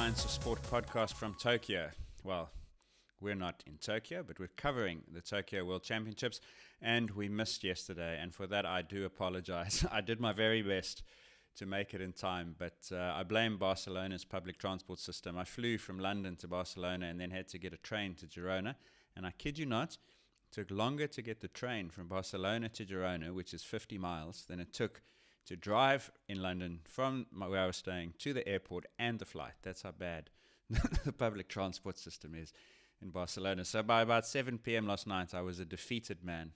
Science of Sport podcast from Tokyo. Well, we're not in Tokyo, but we're covering the Tokyo World Championships, and we missed yesterday, and for that I do apologize. I did my very best to make it in time, but I blame Barcelona's public transport system. I flew from London to Barcelona and then had to get a train to Girona, and I kid you not, it took longer to get the train from Barcelona to Girona, which is 50 miles, than it took to drive in London from where I was staying to the airport and the flight. That's how bad the public transport system is in Barcelona. So by about 7 p.m. last night, I was a defeated man,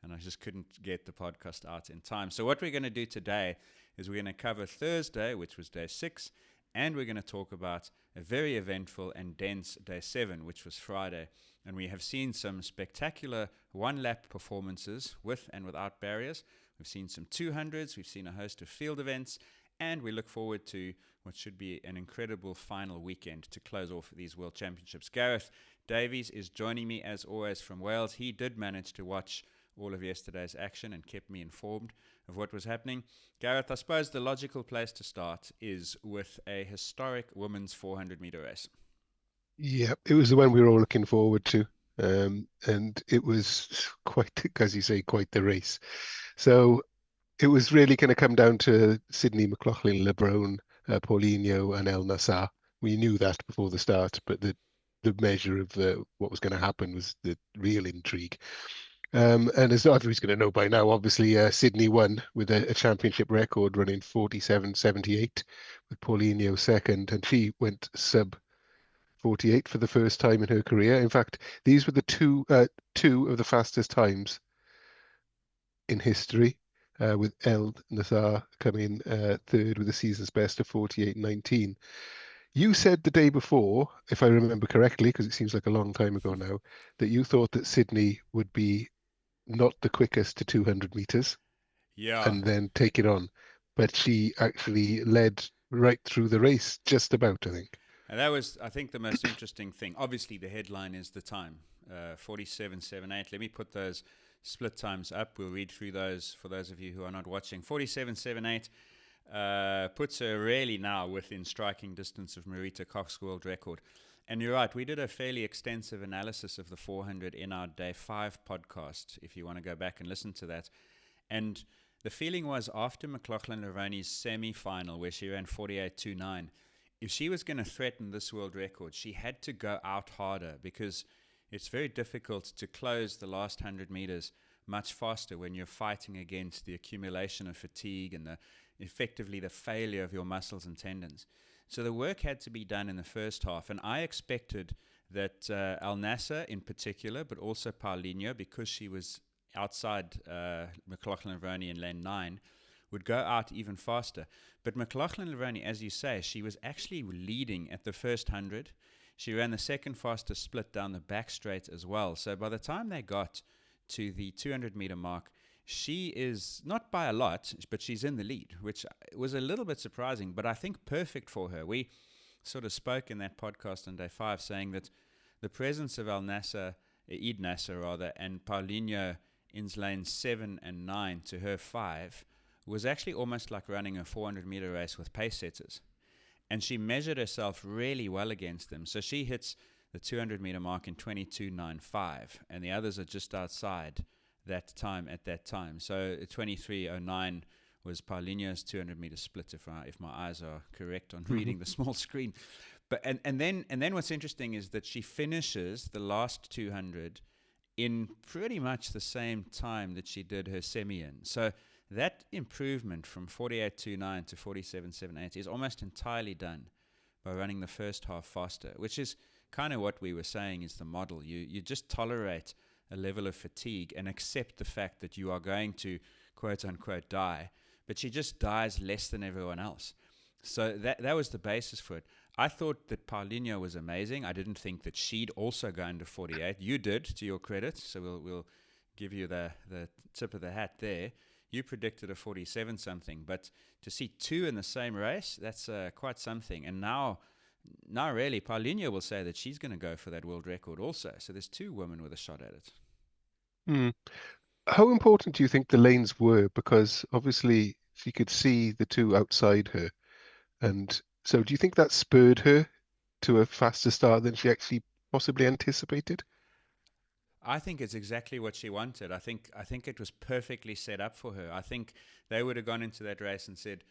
and I just couldn't get the podcast out in time. So what we're going to do today is we're going to cover Thursday, which was day 6, and we're going to talk about a very eventful and dense day 7, which was Friday. And we have seen some spectacular one-lap performances with and without barriers. We've seen some 200s, we've seen a host of field events, and we look forward to what should be an incredible final weekend to close off these World Championships. Gareth Davies is joining me as always from Wales. He did manage to watch all of yesterday's action and kept me informed of what was happening. Gareth, I suppose the logical place to start is with a historic women's 400-meter race. Yeah, it was the one we were all looking forward to. And it was quite, as you say, quite the race. So it was really going to come down to Sydney McLauglin Levrone, Paulinho and El Nassar. We knew that before the start, but the measure of what was going to happen was the real intrigue. And as everybody's going to know by now, obviously Sydney won with a championship record running 47.78 with Paulinho second, and she went sub 48 for the first time in her career. In fact, these were the two of the fastest times in history, with El Nassar coming third with a season's best of 48.19. You said the day before, if I remember correctly, because it seems like a long time ago now, that you thought that Sydney would be not the quickest to 200 meters and then take it on. But she actually led right through the race, just about, I think. And that was, I think, the most interesting thing. Obviously, the headline is the time, 47.78. Let me put those split times up. We'll read through those for those of you who are not watching. 47.78 puts her really now within striking distance of Marita Koch's world record. And you're right, we did a fairly extensive analysis of the 400 in our Day 5 podcast, if you want to go back and listen to that. And the feeling was after McLauglin Levrone's semi-final, where she ran 48.29, if she was going to threaten this world record, she had to go out harder, because it's very difficult to close the last 100 meters much faster when you're fighting against the accumulation of fatigue and effectively the failure of your muscles and tendons. So the work had to be done in the first half, and I expected that El Nassar in particular, but also Paulinho, because she was outside McLauglin Levrone in lane 9, would go out even faster. But McLauglin Levrone, as you say, she was actually leading at the first 100. She ran the second fastest split down the back straight as well. So by the time they got to the 200-meter mark, she is, not by a lot, but she's in the lead, which was a little bit surprising, but I think perfect for her. We sort of spoke in that podcast on Day 5 saying that the presence of El Nassar, Eid Nassar rather, and Paulinho in lanes 7 and 9 to her 5 was actually almost like running a 400-meter race with pace setters. And she measured herself really well against them. So she hits the 200-meter mark in 22.95, and the others are just outside that time at that time. So 23.09 was Paulinho's 200-meter split, if my eyes are correct on reading the small screen. But and then what's interesting is that she finishes the last 200 in pretty much the same time that she did her semi-in. So that improvement from 48.29 to 47.78 is almost entirely done by running the first half faster, which is kind of what we were saying is the model. You just tolerate a level of fatigue and accept the fact that you are going to, quote unquote, die. But she just dies less than everyone else. So that was the basis for it. I thought that Paulinho was amazing. I didn't think that she'd also go under 48. You did, to your credit. So we'll give you the tip of the hat there. You predicted a 47-something, but to see two in the same race, that's quite something. And now really, Paulinho will say that she's going to go for that world record also. So there's two women with a shot at it. How important do you think the lanes were? Because obviously she could see the two outside her. And so do you think that spurred her to a faster start than she actually possibly anticipated? I think it's exactly what she wanted. I think it was perfectly set up for her. I think they would have gone into that race and said,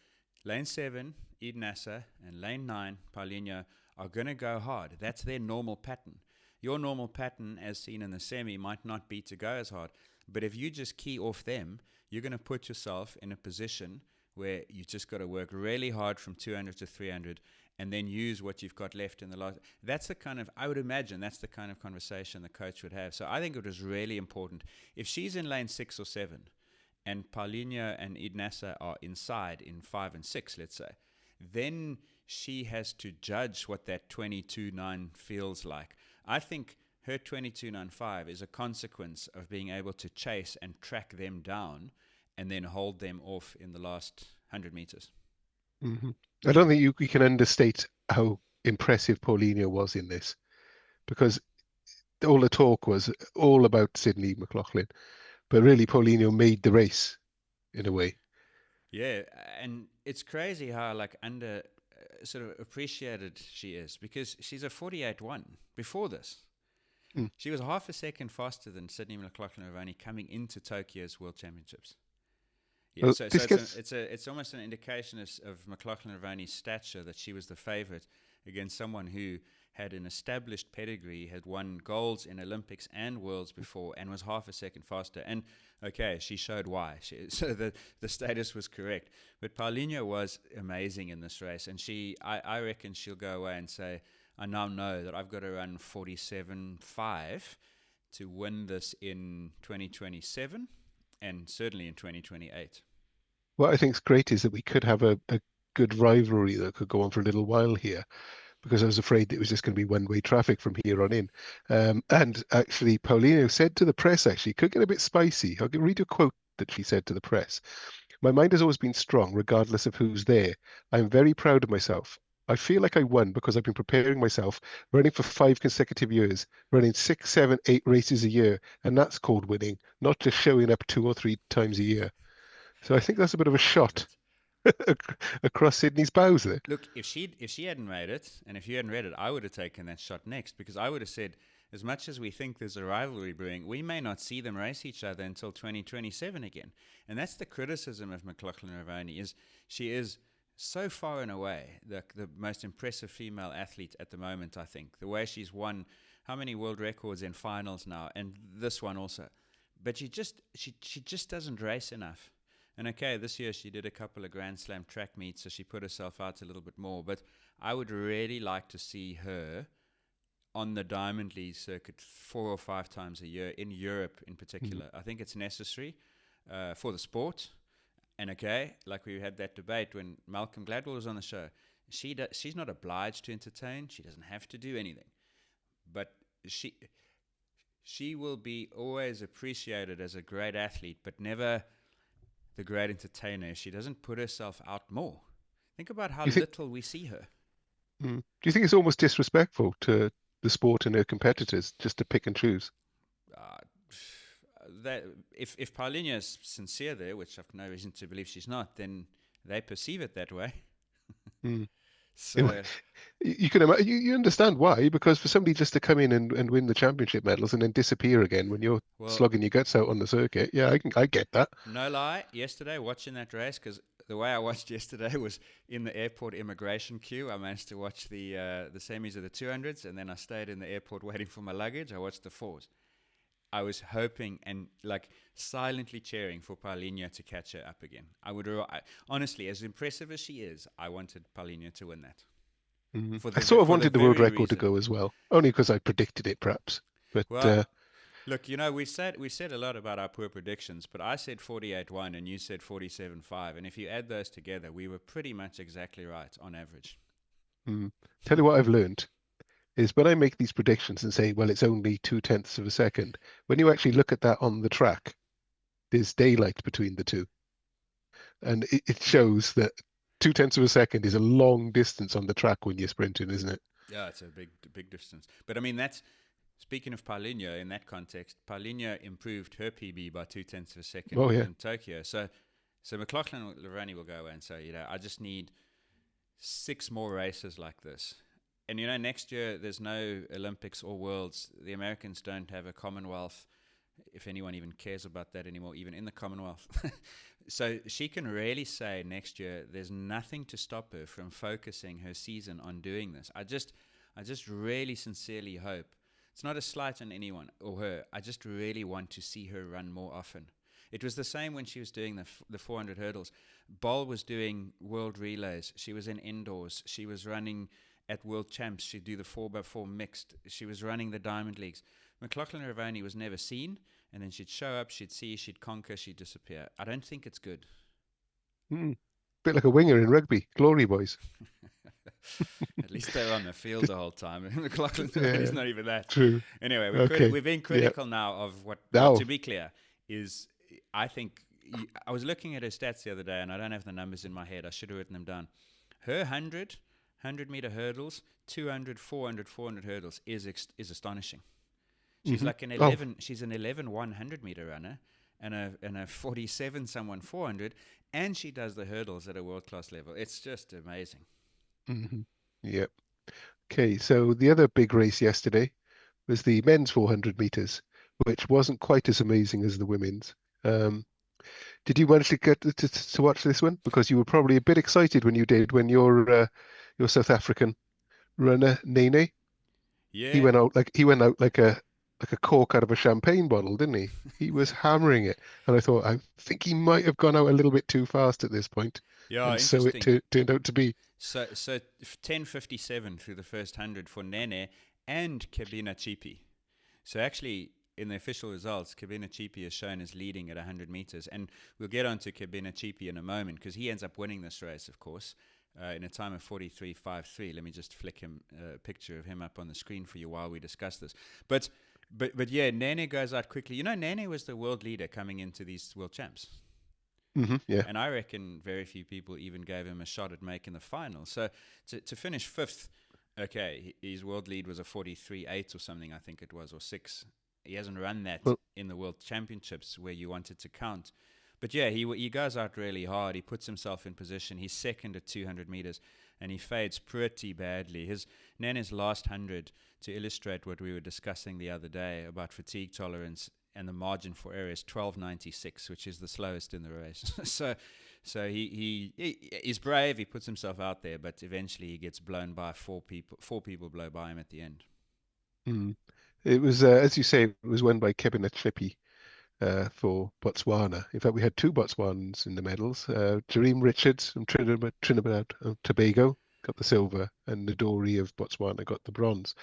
lane 7, Eden Assa, and lane 9, Paulinho, are going to go hard. That's their normal pattern. Your normal pattern, as seen in the semi, might not be to go as hard. But if you just key off them, you're going to put yourself in a position where you just got to work really hard from 200 to 300 and then use what you've got left in the last. That's the kind of, I would imagine, that's the kind of conversation the coach would have. So I think it was really important. If she's in lane 6 or 7 and Paulinho and Eden Assa are inside in 5 and 6, let's say, then she has to judge what that 22.9 feels like. I think her 22.95 is a consequence of being able to chase and track them down and then hold them off in the last 100 meters. Hmm. I don't think you can understate how impressive Paulinho was in this, because all the talk was all about Sydney McLauglin, but really Paulinho made the race in a way. Yeah, and it's crazy how like under sort of appreciated she is, because she's a 48-1 before this. Mm. She was half a second faster than Sydney McLauglin Levrone coming into Tokyo's World Championships. Yeah, Well, so this gets it's almost an indication of McLauglin Levroni's stature that she was the favourite against someone who had an established pedigree, had won golds in Olympics and Worlds before, and was half a second faster. And okay, she showed why. So the status was correct. But Paulinho was amazing in this race, and I reckon she'll go away and say, I now know that I've got to run 47.5 to win this in 2027 and certainly in 2028. what I think is great is that we could have a good rivalry that could go on for a little while here, because I was afraid it was just going to be one-way traffic from here on in. And actually, Paulinho said to the press, actually, it could get a bit spicy. I'll read you a quote that she said to the press. My mind has always been strong, regardless of who's there. I'm very proud of myself. I feel like I won because I've been preparing myself, running for 5 consecutive years, running 6, 7, 8 races a year, and that's called winning, not just showing up 2 or 3 times a year. So I think that's a bit of a Love shot it. across Sydney's bows there. Look, if she hadn't made it, and if you hadn't read it, I would have taken that shot next, because I would have said, as much as we think there's a rivalry brewing, we may not see them race each other until 2027 again. And that's the criticism of McLauglin Levrone, is she is so far and away the most impressive female athlete at the moment, I think. The way she's won how many world records in finals now, and this one also. But she just doesn't race enough. And okay, this year she did a couple of Grand Slam track meets, so she put herself out a little bit more. But I would really like to see her on the Diamond League circuit 4 or 5 times a year, in Europe in particular. I think it's necessary for the sport. And okay, like we had that debate when Malcolm Gladwell was on the show, she's not obliged to entertain. She doesn't have to do anything. But she will be always appreciated as a great athlete, but never the great entertainer. She doesn't put herself out more. Think about how little we see her. Do you think it's almost disrespectful to the sport and her competitors just to pick and choose? Uh, that if Paulinho is sincere there, which I've no reason to believe she's not, then they perceive it that way. Mm. So You can you understand why, because for somebody just to come in and win the championship medals and then disappear again when you're slogging your guts out on the circuit, yeah, I get that. No lie, yesterday watching that race, because the way I watched yesterday was in the airport immigration queue. I managed to watch the semis of the 200s, and then I stayed in the airport waiting for my luggage. I watched the 4s. I was hoping and like silently cheering for Paulinho to catch her up again. Honestly, as impressive as she is, I wanted Paulinho to win that. I sort of wanted the world record to go as well, only because I predicted it, perhaps. But look, we said a lot about our poor predictions, but I said 48-1 and you said 47-5, and if you add those together, we were pretty much exactly right on average. Tell you what I've learned is when I make these predictions and say, well, it's only 0.2 of a second, when you actually look at that on the track, there's daylight between the two. And it shows that 0.2 of a second is a long distance on the track when you're sprinting, isn't it? Yeah, it's a big distance. But I mean, speaking of Paulinho in that context, Paulinho improved her PB by 0.2 of a second in Tokyo. So McLauglin Levrone will go away and say, I just need 6 more races like this. And next year there's no Olympics or Worlds. The Americans don't have a Commonwealth, if anyone even cares about that anymore, even in the Commonwealth. So she can really say next year there's nothing to stop her from focusing her season on doing this. I just really sincerely hope. It's not a slight on anyone or her. I just really want to see her run more often. It was the same when she was doing the 400 hurdles. Bol was doing world relays. She was in indoors. She was running at world champs. She'd do the 4x4 mixed. She was running the Diamond Leagues. McLauglin Levrone was never seen, and then she'd show up, she'd see, she'd conquer, she'd disappear. I don't think it's good. Bit like a winger in rugby, glory boys. At least they're on the field the whole time. McLauglin Levrone not even that. True. Anyway, Okay. we've been critical now of what, to be clear, is I think, I was looking at her stats the other day, and I don't have the numbers in my head. I should have written them down. Her 100-meter hurdles, 200, 400, 400 hurdles is astonishing. She's like an 11. She's an 11 100-meter runner, and a 47 someone 400, and she does the hurdles at a world class level. It's just amazing. Yep. Okay, so the other big race yesterday was the men's 400 meters, which wasn't quite as amazing as the women's. Did you manage to get to watch this one? Because you were probably a bit excited when you did, when your South African runner Nene. Yeah. He went out like a cork out of a champagne bottle, didn't he? He was hammering it, and I thought, I think he might have gone out a little bit too fast at this point. Yeah, and so it turned out to be. So 10:57 through the first 100 for Nene and Kebanatshipi. So actually, in the official results, Kebanatshipi is shown as leading at 100 meters, and we'll get on to Kebanatshipi in a moment because he ends up winning this race, of course. In a time of 43.53. Let me just flick a picture of him up on the screen for you while we discuss this. But yeah, Nene goes out quickly. Nene was the world leader coming into these world champs. Yeah. And I reckon very few people even gave him a shot at making the final. So to finish fifth, okay, his world lead was a 43.8 or something, I think it was, or 6. He hasn't run that in the World Championships where you wanted to count. But yeah, he goes out really hard. He puts himself in position. He's second at 200 meters, and he fades pretty badly. Nene's last 100, to illustrate what we were discussing the other day about fatigue tolerance and the margin for error, is 12.96, which is the slowest in the race. So he's brave. He puts himself out there, but eventually he gets blown by four people. 4 people blow by him at the end. It was, as you say, it was won by Kebanatshipi. For Botswana. In fact, we had 2 Botswanans in the medals. Jereem Richards from Trinidad and Tobago got the silver, and Ndori of Botswana got the bronze.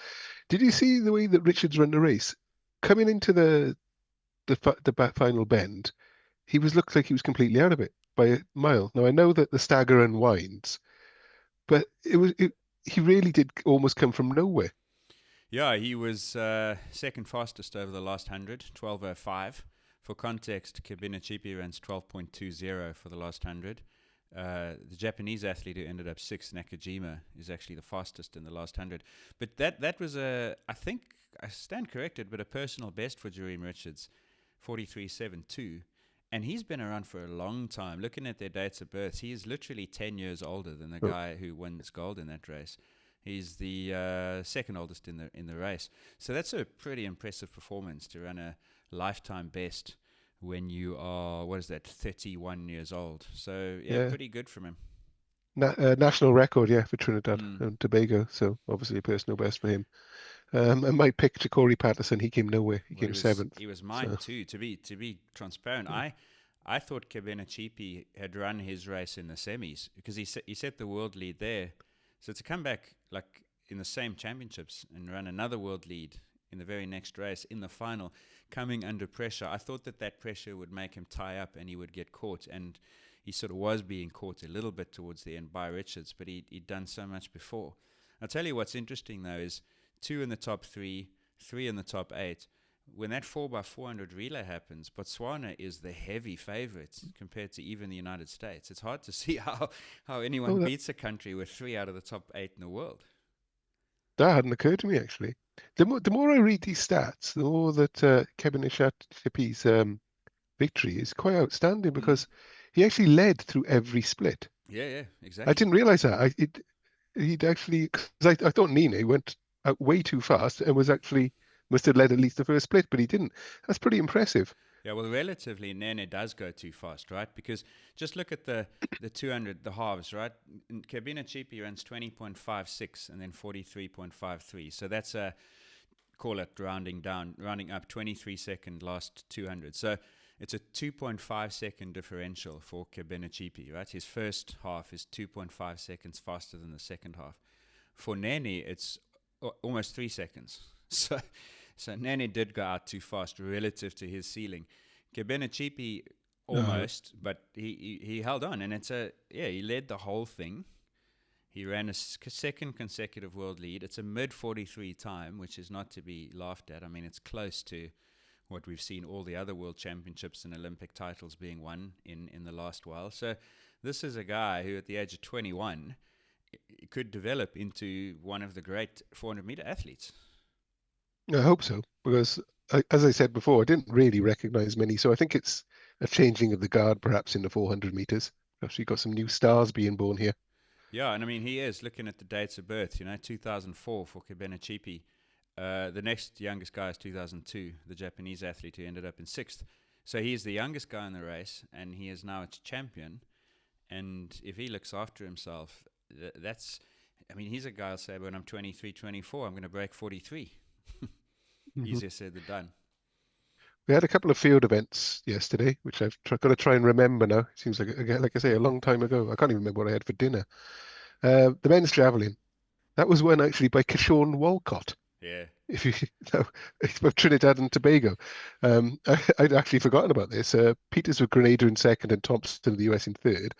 Did you see the way that Richards ran the race? Coming into the final bend, he looked like he was completely out of it by a mile. Now, I know that the stagger unwinds, but he really did almost come from nowhere. Yeah, he was second fastest over the last 100, 12.05. For context, Kebanatshipi runs 12.20 for the last 100. The Japanese athlete who ended up 6th, Nakajima, is actually the fastest in the last 100. But that was I think, I stand corrected, but a personal best for Jereem Richards, 43.72. And he's been around for a long time. Looking at their dates of birth, he is literally 10 years older than the guy who wins gold in that race. He's the second oldest in the race. So that's a pretty impressive performance to run a lifetime best when you are, 31 years old. So, yeah, pretty good from him. National record, for Trinidad and Tobago. So, obviously a personal best for him. And my pick, Corey Patterson, he came nowhere. He came 7th. He was mine too, to be transparent. I thought Kebanatshipi had run his race in the semis because he set the world lead there. So to come back like in the same championships and run another world lead in the very next race in the final, coming under pressure, I thought that pressure would make him tie up and he would get caught. And he sort of was being caught a little bit towards the end by Richards, but he'd done so much before. I'll tell you what's interesting though is 2 in the top 3, 3 in the top 8. When that 4x400 relay happens, Botswana is the heavy favorite compared to even the United States. It's hard to see how anyone beats a country with 3 out of the top 8 in the world. That hadn't occurred to me, actually. The more I read these stats, the more that Kebanatshipi's victory is quite outstanding because he actually led through every split. Yeah, exactly. I didn't realize that. he'd actually, because I thought Nene went out way too fast and must have led at least the first split, but he didn't. That's pretty impressive. Yeah, well, relatively, Nene does go too fast, right? Because just look at the 200, the halves, right? Kebanatshipi runs 20.56 and then 43.53. So that's a, call it rounding down, rounding up 23-second last 200. So it's a 2.5-second differential for Kebanatshipi, right? His first half is 2.5 seconds faster than the second half. For Nene, it's almost 3 seconds. So Nene did go out too fast relative to his ceiling. Kebanatshipi almost, but he held on, and he led the whole thing. He ran a second consecutive world lead. It's a mid 43 time, which is not to be laughed at. I mean, it's close to what we've seen all the other world championships and Olympic titles being won in the last while. So this is a guy who, at the age of 21, could develop into one of the great 400-meter athletes. I hope so, because as I said before, I didn't really recognize many. So I think it's a changing of the guard, perhaps in the 400 meters. Perhaps you've got some new stars being born here. Yeah, and I mean, he is looking at the dates of birth, 2004 for Kebanatshipi. The next youngest guy is 2002, the Japanese athlete who ended up in sixth. So he's the youngest guy in the race, and he is now its champion. And if he looks after himself, he's a guy who'll say, when I'm 23, 24, I'm going to break 43. Easier said than done. We had a couple of field events yesterday, which I've got to try and remember now. It seems like I say, a long time ago. I can't even remember what I had for dinner. The men's javelin. That was won actually by Karsten Walcott. Yeah. If you know, it's about Trinidad and Tobago. I'd actually forgotten about this. Peters with Grenadier in second and Thompson of the US in third.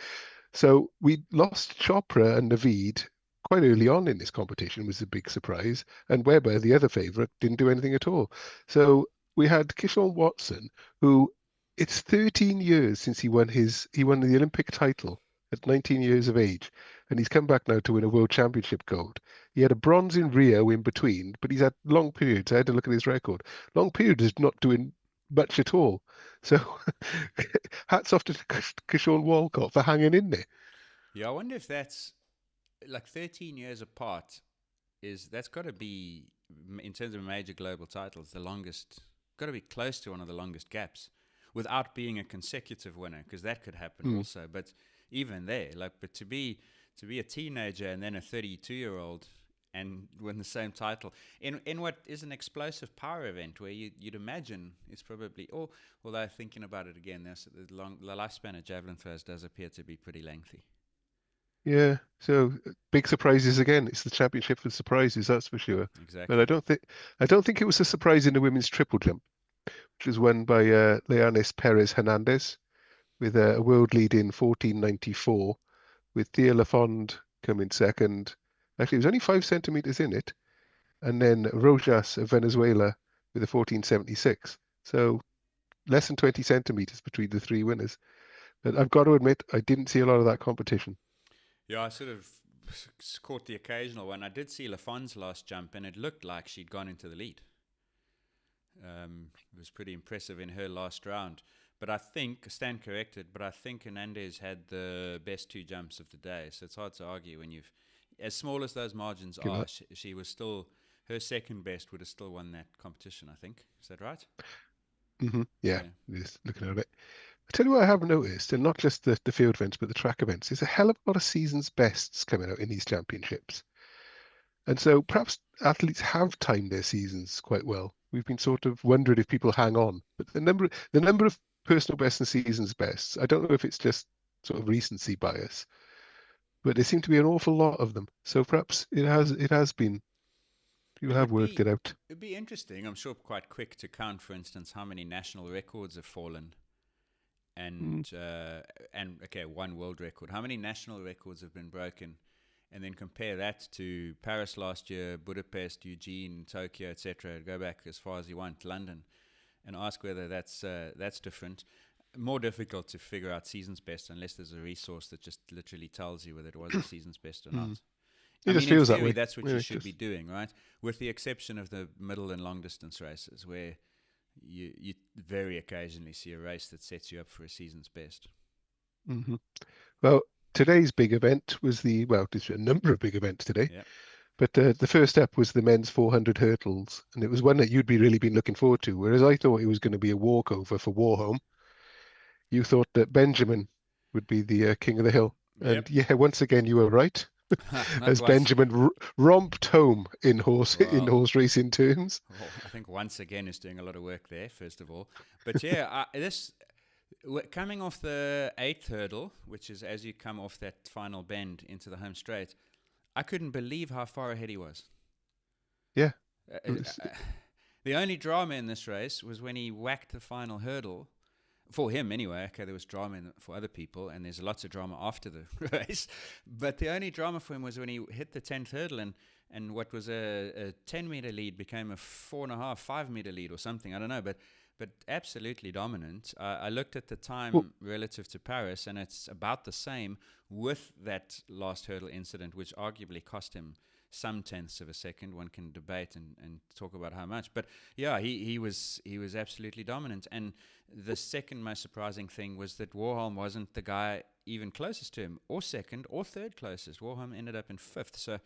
So we lost Chopra and Naveed quite early on in this competition, was a big surprise. And Webber, the other favourite, didn't do anything at all. So we had Kishore Watson, who it's 13 years since he won the Olympic title at 19 years of age, and he's come back now to win a world championship gold. He had a bronze in Rio in between, but he's had long periods. I had to look at his record. Long periods of not doing much at all. So hats off to Kishore Walcott for hanging in there. Yeah, I wonder if that's like 13 years apart. That's got to be, in terms of major global titles, the longest. Got to be close to one of the longest gaps, without being a consecutive winner, because that could happen also. But even there, but to be a teenager and then a 32-year-old and win the same title in what is an explosive power event, where you'd imagine it's probably, although thinking about it again, the lifespan of javelin throws does appear to be pretty lengthy. Yeah, so big surprises again. It's the championship for surprises, that's for sure. Exactly. But I don't think it was a surprise in the women's triple jump, which was won by Leonis Perez Hernandez with a world lead in 14.94, with Thea Lafond coming second. Actually, it was only 5 centimeters in it, and then Rojas of Venezuela with a 14.76. So less than 20 centimeters between the three winners. But I've got to admit, I didn't see a lot of that competition. Yeah, I sort of caught the occasional one. I did see Lafond's last jump, and it looked like she'd gone into the lead. It was pretty impressive in her last round. But I stand corrected, but I think Hernandez had the best two jumps of the day. So it's hard to argue when as small as those margins are, she was still, her second best would have still won that competition, I think. Is that right? Mm-hmm. Yeah, just looking at it. I tell you what I have noticed, and not just the field events, but the track events, there's a hell of a lot of season's bests coming out in these championships. And so perhaps athletes have timed their seasons quite well. We've been sort of wondering if people hang on. But the number of personal bests and season's bests, I don't know if it's just sort of recency bias, but there seem to be an awful lot of them. So perhaps it has been, people have worked it out. It'd be interesting, I'm sure quite quick to count, for instance, how many national records have fallen. And one world record. How many national records have been broken? And then compare that to Paris last year, Budapest, Eugene, Tokyo, etc. Go back as far as you want, London, and ask whether that's different. More difficult to figure out season's best unless there's a resource that just literally tells you whether it was a season's best or not. It just feels in theory, that way. That's what you should be doing, right? With the exception of the middle and long distance races, where you very occasionally see a race that sets you up for a season's best. Mm-hmm. Well, today's big event was there's a number of big events today, Yeah. but the first up was the men's 400 hurdles, and it was one that you'd really been looking forward to. Whereas I thought it was going to be a walkover for Warholm, you thought that Benjamin would be the king of the hill. Yep. And yeah, once again, you were right, Not as once. Benjamin romped home in Well, horse racing terms. well, I think once again is doing a lot of work there, first of all. But yeah, coming off the eighth hurdle, which is as you come off that final bend into the home straight, I couldn't believe how far ahead he was. Yeah, Uh, it was. uh, the only drama in this race was when he whacked the final hurdle. For him, anyway. Okay, there was drama for other people, and there's lots of drama after the race. But the only drama for him was when he hit the 10th hurdle, and what was a 10-meter lead became a 4.5, 5-meter lead or something. I don't know, but absolutely dominant. I looked at the time Well, relative to Paris, and it's about the same with that last hurdle incident, which arguably cost him some tenths of a second. One can debate and talk about how much, but yeah, he was absolutely dominant. And the second most surprising thing was that Warholm wasn't the guy even closest to him, or second or third closest. Warholm ended up in fifth, so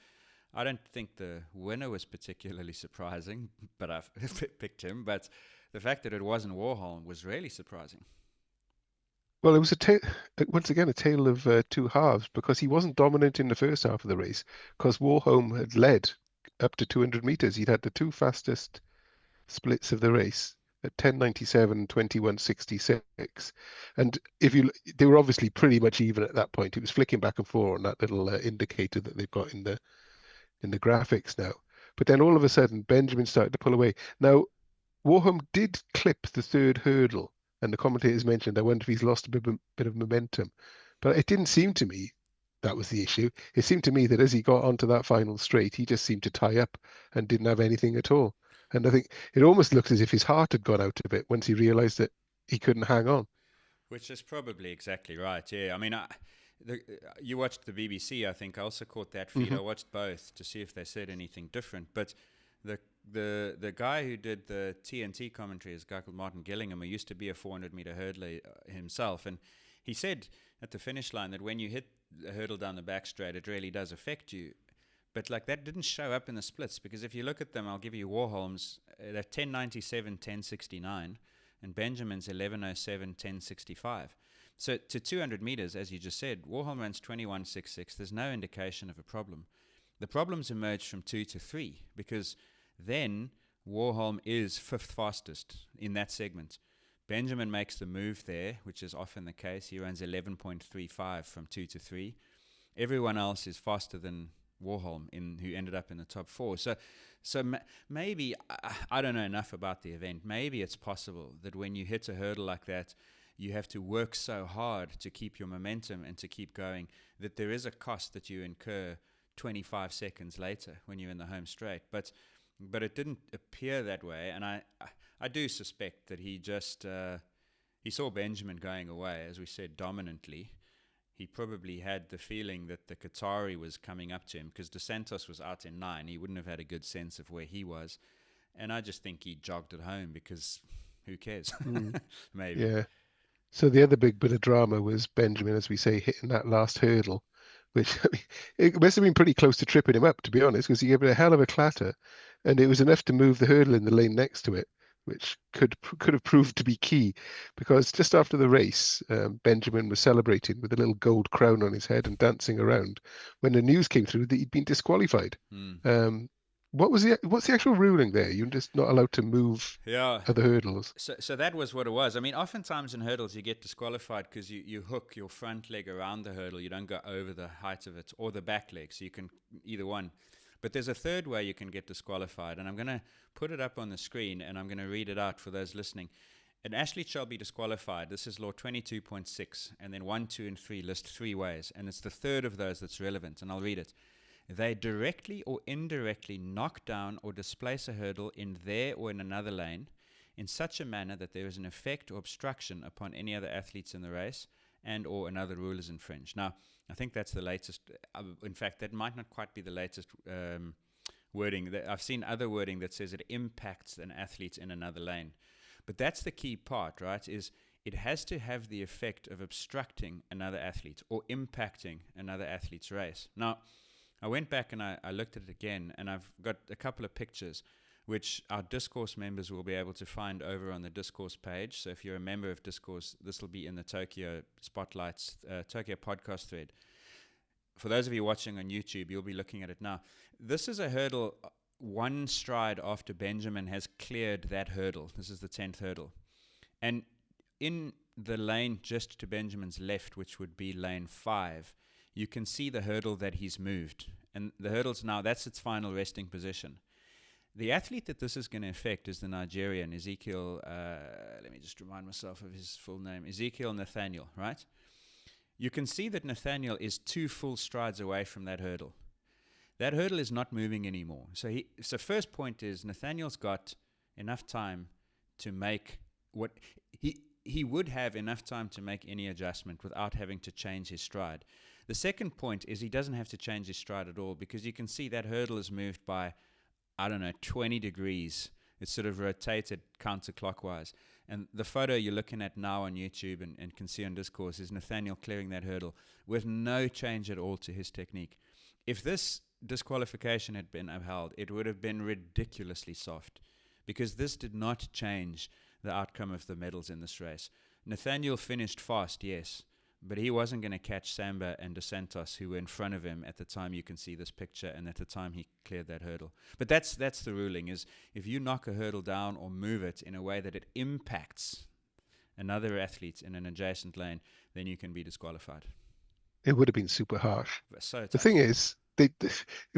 I don't think the winner was particularly surprising, but I've picked him. But the fact that it wasn't Warholm was really surprising. Well, it was once again a tale of two halves, because he wasn't dominant in the first half of the race, because Warholm had led up to 200 meters. He'd had the two fastest splits of the race at 10:97 and 21:66. And they were obviously pretty much even at that point. It was flicking back and forth on that little indicator that they've got in the graphics now. But then all of a sudden, Benjamin started to pull away. Now, Warholm did clip the third hurdle, and the commentators mentioned, I wonder if he's lost a bit of momentum. But it didn't seem to me that was the issue. It seemed to me that as he got onto that final straight, he just seemed to tie up and didn't have anything at all. And I think it almost looked as if his heart had gone out of it once he realized that he couldn't hang on. Which is probably exactly right. Yeah, I mean, you watched the BBC. I think I also caught that feed. Hmm. I watched both to see if they said anything different. But the guy who did the TNT commentary is a guy called Martin Gillingham, who used to be a 400-meter hurdler himself, and he said at the finish line that when you hit a hurdle down the back straight, it really does affect you. But like that didn't show up in the splits, because if you look at them, I'll give you Warholm's. They're 10:97, 10:69. And Benjamin's 11:07, 10:65. So to 200 meters, as you just said, Warholm runs 21:66. There's no indication of a problem. The problems emerge from 2 to 3, because then Warholm is fifth fastest in that segment. Benjamin makes the move there, which is often the case. He runs 11.35 from 2 to 3. Everyone else is faster than Warholm, who ended up in the top 4. So maybe, I don't know enough about the event. Maybe it's possible that when you hit a hurdle like that, you have to work so hard to keep your momentum and to keep going that there is a cost that you incur 25 seconds later when you're in the home straight. But it didn't appear that way, and I do suspect that he just he saw Benjamin going away, as we said, dominantly. He probably had the feeling that the Qatari was coming up to him, because Dos Santos was out in 9. He wouldn't have had a good sense of where he was. And I just think he jogged it home, because who cares? Maybe. Yeah. So the other big bit of drama was Benjamin, as we say, hitting that last hurdle, which I mean, it must have been pretty close to tripping him up, to be honest, because he gave it a hell of a clatter, and it was enough to move the hurdle in the lane next to it, which could have proved to be key, because just after the race, Benjamin was celebrating with a little gold crown on his head and dancing around when the news came through that he'd been disqualified. Mm. What's the actual ruling there? You're just not allowed to move Yeah. other hurdles. So that was what it was. I mean, oftentimes in hurdles you get disqualified because you hook your front leg around the hurdle. You don't go over the height of it, or the back leg. So you can either one. But there's a third way you can get disqualified, and I'm going to put it up on the screen, and I'm going to read it out for those listening. An athlete shall be disqualified. This is law 22.6, and then 1, 2, and 3 list 3 ways, and it's the third of those that's relevant, and I'll read it. They directly or indirectly knock down or displace a hurdle in their or in another lane in such a manner that there is an effect or obstruction upon any other athletes in the race, and or another rule is infringed. Now, I think that's the latest. In fact, that might not quite be the latest wording. I've seen other wording that says it impacts an athlete in another lane. But that's the key part, right? Is it has to have the effect of obstructing another athlete or impacting another athlete's race. Now, I went back and I looked at it again, and I've got a couple of pictures which our Discourse members will be able to find over on the Discourse page. So if you're a member of Discourse, this will be in the Tokyo Spotlights, Tokyo podcast thread. For those of you watching on YouTube, you'll be looking at it now. This is a hurdle one stride after Benjamin has cleared that hurdle. This is the 10th hurdle. And in the lane just to Benjamin's left, which would be lane 5, you can see the hurdle that he's moved. And the hurdle's now, that's its final resting position. The athlete that this is going to affect is the Nigerian, Ezekiel, let me just remind myself of his full name, Ezekiel Nathaniel, right? You can see that Nathaniel is 2 full strides away from that hurdle. That hurdle is not moving anymore. So first point is Nathaniel's got enough time to make what he would have enough time to make any adjustment without having to change his stride. The second point is he doesn't have to change his stride at all, because you can see that hurdle is moved by, 20 degrees. It's sort of rotated counterclockwise. And the photo you're looking at now on YouTube and can see on Discourse is Nathaniel clearing that hurdle with no change at all to his technique. If this disqualification had been upheld, it would have been ridiculously soft, because this did not change the outcome of the medals in this race. Nathaniel finished fast, yes, but he wasn't going to catch Samba and Dos Santos, who were in front of him at the time you can see this picture and at the time he cleared that hurdle. But that's the ruling, is if you knock a hurdle down or move it in a way that it impacts another athlete in an adjacent lane, then you can be disqualified. It would have been super harsh. So the thing is, it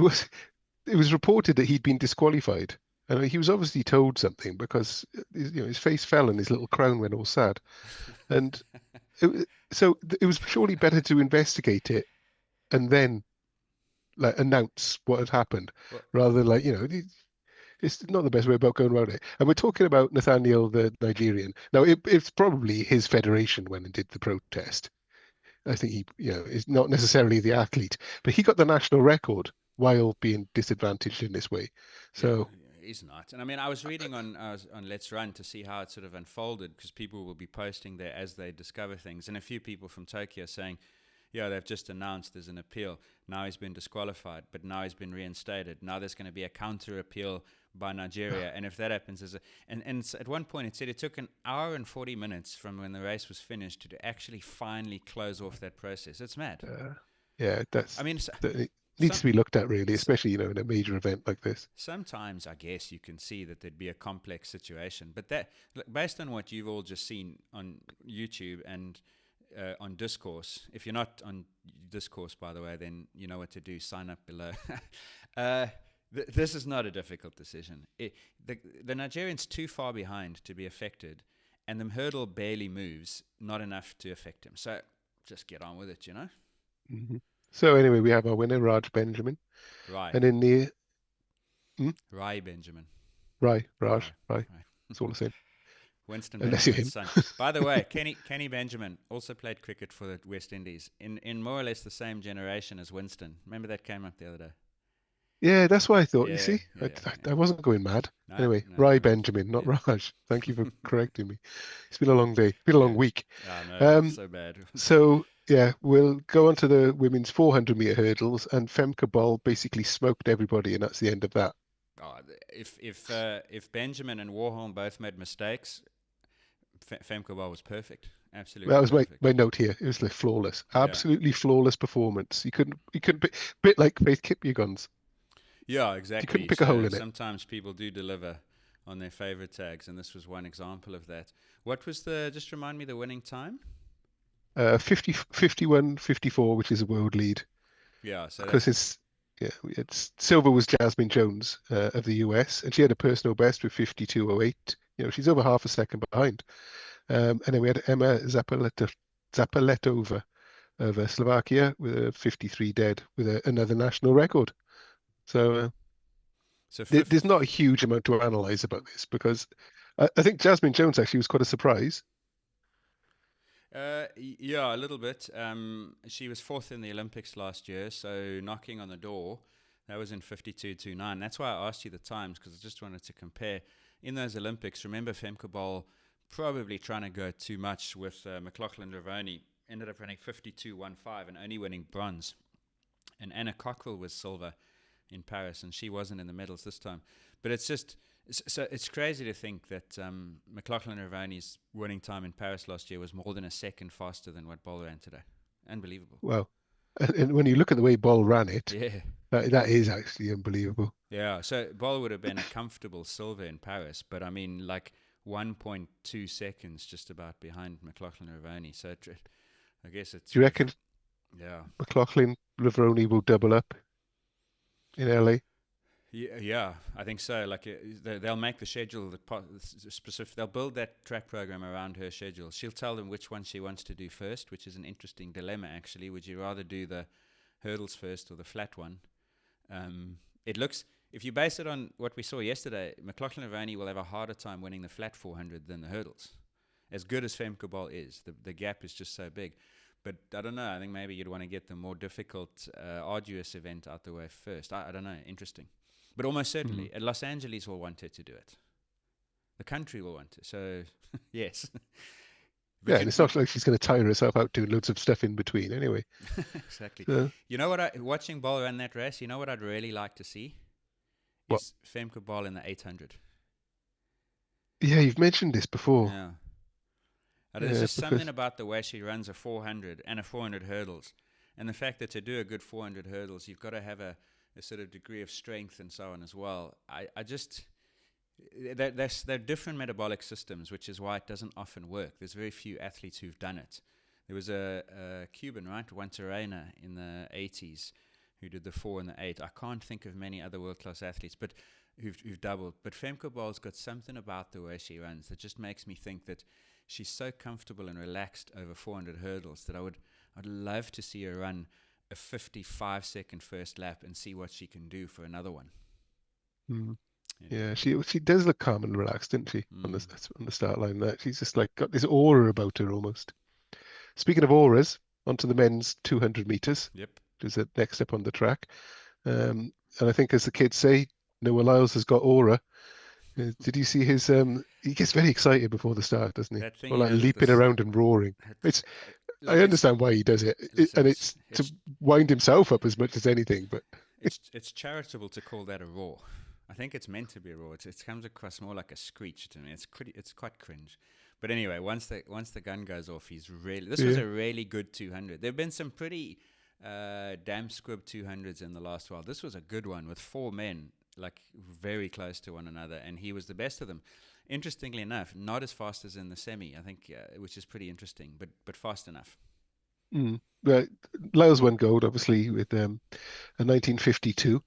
was reported that he'd been disqualified. And he was obviously told something, because his face fell and his little crown went all sad. And so it was surely better to investigate it and then announce what had happened, rather than it's not the best way about going around it. And we're talking about Nathaniel, the Nigerian. Now it's probably his federation went and did the protest. I think he is not necessarily the athlete, but he got the national record while being disadvantaged in this way. So. Yeah. He's not. And I was reading on Let's Run to see how it sort of unfolded, because people will be posting there as they discover things. And a few people from Tokyo saying, they've just announced there's an appeal. Now he's been disqualified, but now he's been reinstated. Now there's going to be a counter appeal by Nigeria. And if that happens, and at one point it said it took 1 hour and 40 minutes from when the race was finished to actually finally close off that process. It's mad. That's. Needs to be looked at, really, especially in a major event like this. Sometimes I guess you can see that there'd be a complex situation, but that, based on what you've all just seen on YouTube and on Discourse, if you're not on Discourse, by the way, then you know what to do. Sign up below. This is not a difficult decision. The Nigerian's too far behind to be affected, and the hurdle barely moves, not enough to affect him. So just get on with it, Mm-hmm. So anyway, we have our winner, Raj Benjamin. Right. And in the... Rai Benjamin. Raj. It's all the same. Winston Benjamin's son. By the way, Kenny Benjamin also played cricket for the West Indies in more or less the same generation as Winston. Remember that came up the other day? Yeah, that's what I thought. You see, I wasn't going mad. Anyway, Rai Benjamin, not Raj. Thank you for correcting me. It's been a long day. Been a long week. No, so bad. So... yeah, we'll go on to the women's 400-meter hurdles, and Femke Bol basically smoked everybody, and that's the end of that. If Benjamin and Warholm both made mistakes, Femke Bol was perfect. Absolutely. That was my note here. It was flawless, absolutely flawless performance. You couldn't bit like Faith Kipyegon's. Yeah, exactly. You couldn't pick a hole in it. Sometimes people do deliver on their favorite tags, and this was one example of that. What was just remind me the winning time? 51-54, which is a world lead. Yeah, so because it's silver was Jasmine Jones of the US, and she had a personal best with 52.08. She's over half a second behind. And then we had Emma Zapaletova of Slovakia with a 53 dead with another national record. So there's not a huge amount to analyze about this, because I think Jasmine Jones actually was quite a surprise. Yeah, a little bit. She was 4th in the Olympics last year, so knocking on the door. That was in 52.29. That's why I asked you the times, because I just wanted to compare. In those Olympics, remember Femke Bol probably trying to go too much with McLauglin Levrone. Ended up running 52.15 and only winning bronze. And Anna Cockrell was silver in Paris, and she wasn't in the medals this time. But it's just, so it's crazy to think that McLauglin Lervone's winning time in Paris last year was more than a second faster than what Bol ran today. Unbelievable. Well, and when you look at the way Bol ran it, Yeah. that is actually unbelievable. Yeah, so Bol would have been a comfortable silver in Paris, but I mean, like 1.2 seconds just about behind McLauglin Levrone. So I guess it's. Do you reckon McLauglin Levrone will double up in LA? Yeah, I think so. Like they'll make the schedule specific. They'll build that track program around her schedule. She'll tell them which one she wants to do first, which is an interesting dilemma actually. Would you rather do the hurdles first or the flat one? It looks, if you base it on what we saw yesterday, McLauglin Levrone will have a harder time winning the flat 400 than the hurdles. As good as Femke Bol is, the gap is just so big. But I don't know. I think maybe you'd want to get the more difficult, arduous event out the way first. I don't know. Interesting. But almost certainly, Los Angeles will want her to do it. The country will want her. So, yes. Yeah, and it's not like she's going to tire herself out doing loads of stuff in between anyway. Exactly. You know what? Watching Bol run that race, you know what I'd really like to see? What? Is Femke Bol in the 800. Yeah, you've mentioned this before. Yeah. There's just something about the way she runs a 400 and a 400 hurdles. And the fact that to do a good 400 hurdles, you've got to have a sort of degree of strength and so on as well. I just... They're different metabolic systems, which is why it doesn't often work. There's very few athletes who've done it. There was a Cuban, right, Wantarena in the 80s, who did the 4 and the 8. I can't think of many other world-class athletes, but who've doubled. But Femke Bol's got something about the way she runs that just makes me think that she's so comfortable and relaxed over 400 hurdles that I'd love to see her run a 55-second first lap and see what she can do for another one. Yeah, she does look calm and relaxed, doesn't she, on the start line? That she's just like got this aura about her almost. Speaking of auras, onto the men's 200 meters. Yep. Which is the next step on the track. And I think, as the kids say, Noah Lyles has got aura. Did you see his? He gets very excited before the start, doesn't he? That thing or like leaping around and roaring. I understand why he does it, and it's to wind himself up as much as anything. But it's charitable to call that a roar. I think it's meant to be a roar. It comes across more like a screech to me. It's quite cringe. But anyway, once the gun goes off, he's really. This was a really good 200. There've been some pretty damn squib 200s in the last while. This was a good one with 4 men like very close to one another, and he was the best of them. Interestingly enough, not as fast as in the semi, I think, which is pretty interesting, but fast enough. Well, Lyles won gold, obviously, with a 1952.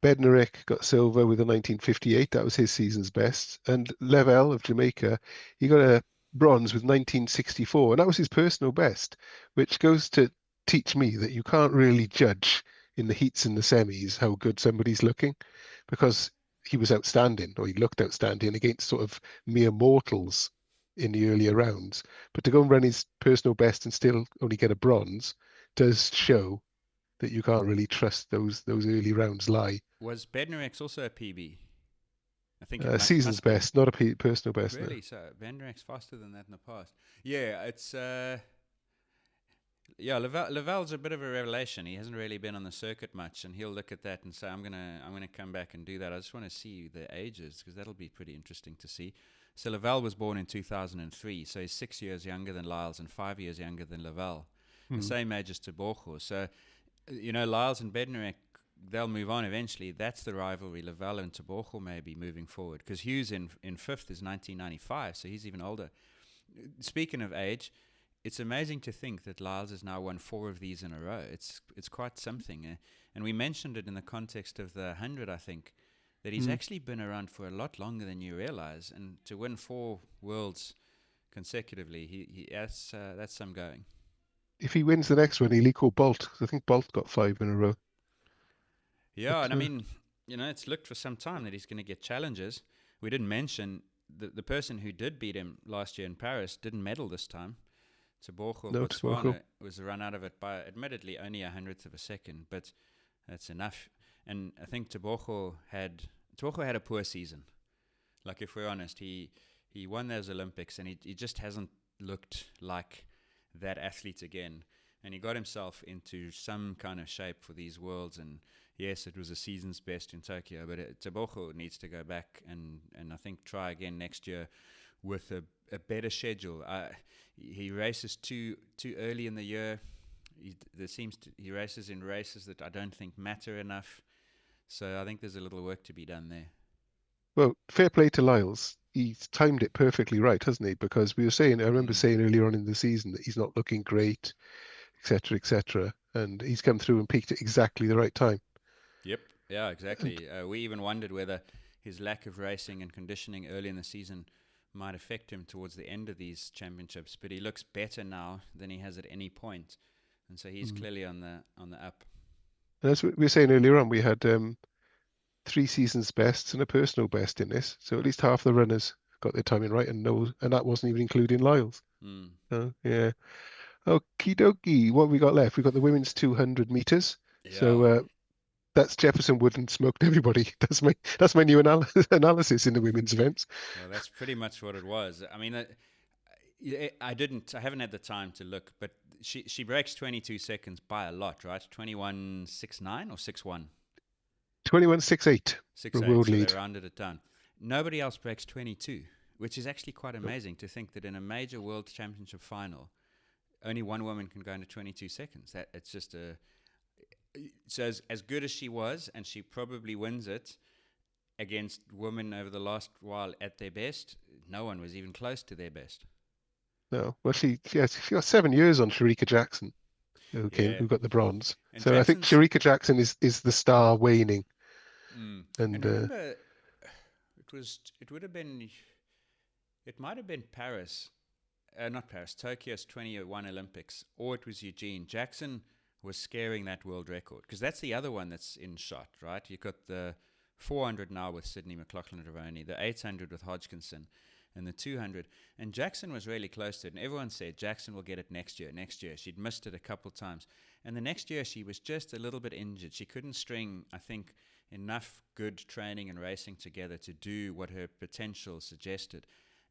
Bednarek got silver with a 1958. That was his season's best. And Level of Jamaica, he got a bronze with 1964, and that was his personal best, which goes to teach me that you can't really judge in the heats and the semis how good somebody's looking, because he was outstanding, or he looked outstanding against sort of mere mortals in the earlier rounds. But to go and run his personal best and still only get a bronze does show that you can't really trust those early rounds lie. Was Bednarek's also a PB? I think season's best, not a personal best. Really? No. So Bednarek's faster than that in the past. Yeah, it's Laval's a bit of a revelation. He hasn't really been on the circuit much, and he'll look at that and say, "I'm gonna come back and do that." I just want to see the ages, because that'll be pretty interesting to see. So Laval was born in 2003, so he's 6 years younger than Lyles and 5 years younger than Laval. The same age as Tebogo. So, Lyles and Bednarek, they'll move on eventually. That's the rivalry, Laval and Tebogo maybe moving forward, because Hughes in 5th is 1995, so he's even older. Speaking of age, it's amazing to think that Lyles has now won 4 of these in a row. It's quite something. And we mentioned it in the context of the 100, I think, that he's actually been around for a lot longer than you realize. And to win 4 worlds consecutively, that's some going. If he wins the next one, he'll equal Bolt, because I think Bolt got 5 in a row. Yeah, but, and I mean, it's looked for some time that he's going to get challenges. We didn't mention the person who did beat him last year in Paris didn't medal this time. Tebogo Botswana was run out of it by, admittedly, only 100th of a second, but that's enough. And I think Tebogo had a poor season. Like, if we're honest, he he won those Olympics, and he just hasn't looked like that athlete again. And he got himself into some kind of shape for these Worlds. And yes, it was a season's best in Tokyo, but Tebogo needs to go back and I think try again next year with a better schedule. He races too early in the year. He races in races that I don't think matter enough. So I think there's a little work to be done there. Well, fair play to Lyles. He's timed it perfectly right, hasn't he? Because I remember saying earlier on in the season that he's not looking great, etc., etc., and he's come through and peaked at exactly the right time. Yep. Yeah, exactly. We even wondered whether his lack of racing and conditioning early in the season might affect him towards the end of these championships, but he looks better now than he has at any point, and so he's clearly on the up. And as we were saying earlier on, we had 3 seasons bests and a personal best in this, so at least half the runners got their timing right, and that wasn't even including Lyles. So yeah. Okie dokie. What have we got left? We've got the women's 200 meters. Yeah. So that's Jefferson-Wooden smoked everybody. That's my new analysis in the women's events. Well, that's pretty much what it was. I mean, I haven't had the time to look, but she breaks 22 seconds by a lot, right? 21.69 or 6.1? 21.68 for world lead. They rounded it down. Nobody else breaks 22, which is actually quite amazing to think that in a major world championship final, only one woman can go into 22 seconds. It's just so as good as she was, and she probably wins it against women over the last while at their best, no one was even close to their best. No, well, she got 7 years on Shericka Jackson, who got the bronze. And so Jackson's, I think Shericka Jackson is the star waning. And remember, it might have been Paris, not Paris, Tokyo's 2001 Olympics, or it was Eugene. Jackson was scaring that world record, because that's the other one that's in shot, right? You've got the 400 now with Sydney McLauglin Levrone, the 800 with Hodgkinson, and the 200. And Jackson was really close to it, and everyone said Jackson will get it next year. She'd missed it a couple times. And the next year she was just a little bit injured. She couldn't string, I think, enough good training and racing together to do what her potential suggested.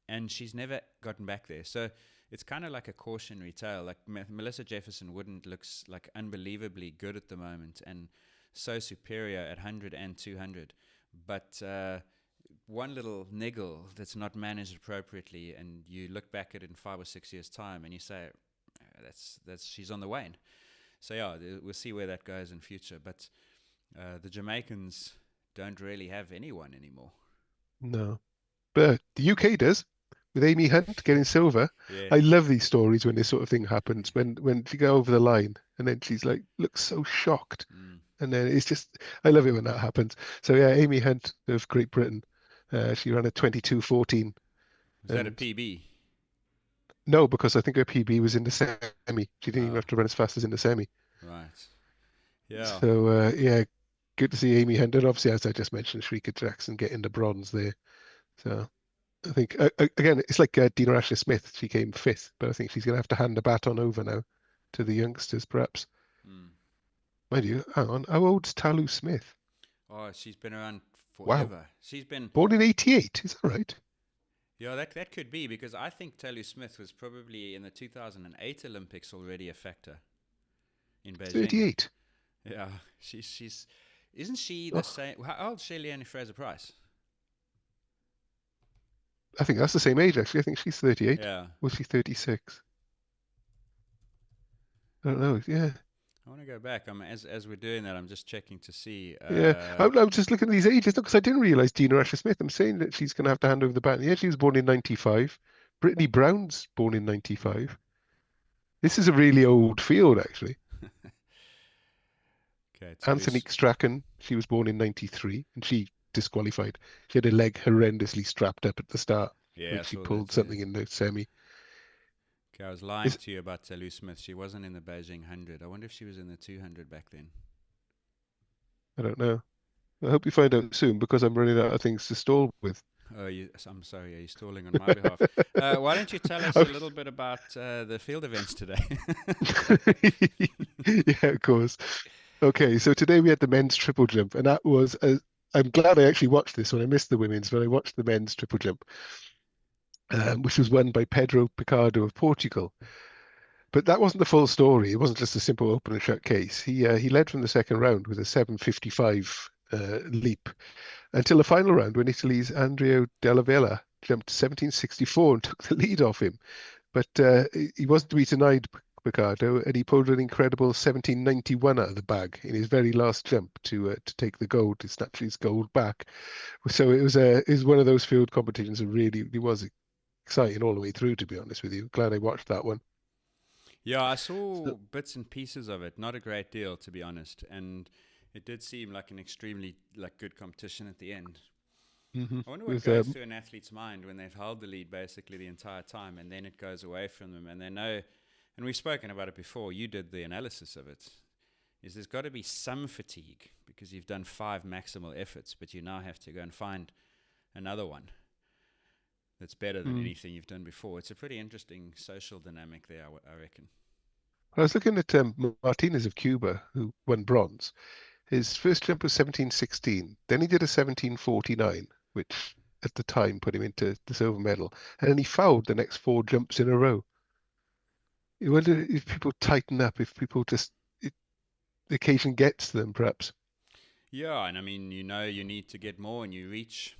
And she's never gotten back there. So it's kind of like a cautionary tale. Like Melissa Jefferson-Wooden looks like unbelievably good at the moment and so superior at 100 and 200. But one little niggle that's not managed appropriately, and you look back at it in 5 or 6 years' time and you say, she's on the wane. So yeah, we'll see where that goes in future. But the Jamaicans don't really have anyone anymore. No. But the UK does, with Amy Hunt getting silver. Yeah. I love these stories when this sort of thing happens, when she go over the line and then she's like, looks so shocked. And then it's just, I love it when that happens. So yeah, Amy Hunt of Great Britain, she ran a 22.14. Was that a PB? No, because I think her PB was in the semi. She didn't even have to run as fast as in the semi. Right. Yeah. So yeah, good to see Amy Hunt. And obviously, as I just mentioned, Shericka Jackson getting the bronze there. So I think, again, it's like Dina Asher-Smith. She came 5th, but I think she's going to have to hand the baton over now to the youngsters, perhaps. Mind you, hang on, how old's Talu Smith? Oh, she's been around forever. Wow. She's been born in 88, is that right? Yeah, that could be, because I think Talu Smith was probably in the 2008 Olympics already a factor in Beijing. 38. Yeah, she's isn't she the same? How old is Shelley Fraser-Price? I think that's the same age, actually. I think she's 38. Yeah. Was she 36? I don't know. Yeah. I want to go back. As we're doing that, I'm just checking to see. Yeah, I'm just looking at these ages, because I didn't realise Dina Asher-Smith. I'm saying that she's going to have to hand over the baton. Yeah, she was born in 95. Brittany Brown's born in 95. This is a really old field, actually. Okay. Anthony Strachan, she was born in 93, and she disqualified. She had her leg horrendously strapped up at the start. Yeah, she pulled something in the semi. Okay, I was lying to you about Talu Smith. She wasn't in the Beijing 100. I wonder if she was in the 200 back then. I don't know. I hope you find out soon, because I'm running out of things to stall with. Oh, I'm sorry. You're stalling on my behalf. Why don't you tell us a little bit about the field events today? Yeah, of course. Okay, so today we had the men's triple jump, and that was, I'm glad I actually watched this one. I missed the women's, but I watched the men's triple jump. which was won by Pedro Picardo of Portugal. But that wasn't the full story. It wasn't just a simple open and shut case. He led from the second round with a 7:55 leap until the final round when Italy's Andrea Della Vella jumped 17:64 and took the lead off him. But he wasn't to be denied, Picardo, and he pulled an incredible 17:91 out of the bag in his very last jump to take the gold, to snatch his gold back. So it was one of those field competitions that really it was exciting all the way through, to be honest with you. Glad I watched that one. Yeah, I saw bits and pieces of it. Not a great deal, to be honest. And it did seem like an extremely good competition at the end. Mm-hmm. I wonder what goes through an athlete's mind when they've held the lead basically the entire time, and then it goes away from them, and they know. And we've spoken about it before. You did the analysis of it. There's got to be some fatigue because you've done 5 maximal efforts, but you now have to go and find another one that's better than anything you've done before. It's a pretty interesting social dynamic there, I reckon. I was looking at Martinez of Cuba, who won bronze. His first jump was 17:16. Then he did a 17:49, which at the time put him into the silver medal. And then he fouled the next 4 jumps in a row. You wonder if people tighten up, if people just, the occasion gets to them, perhaps. Yeah, and I mean, you need to get more and you reach,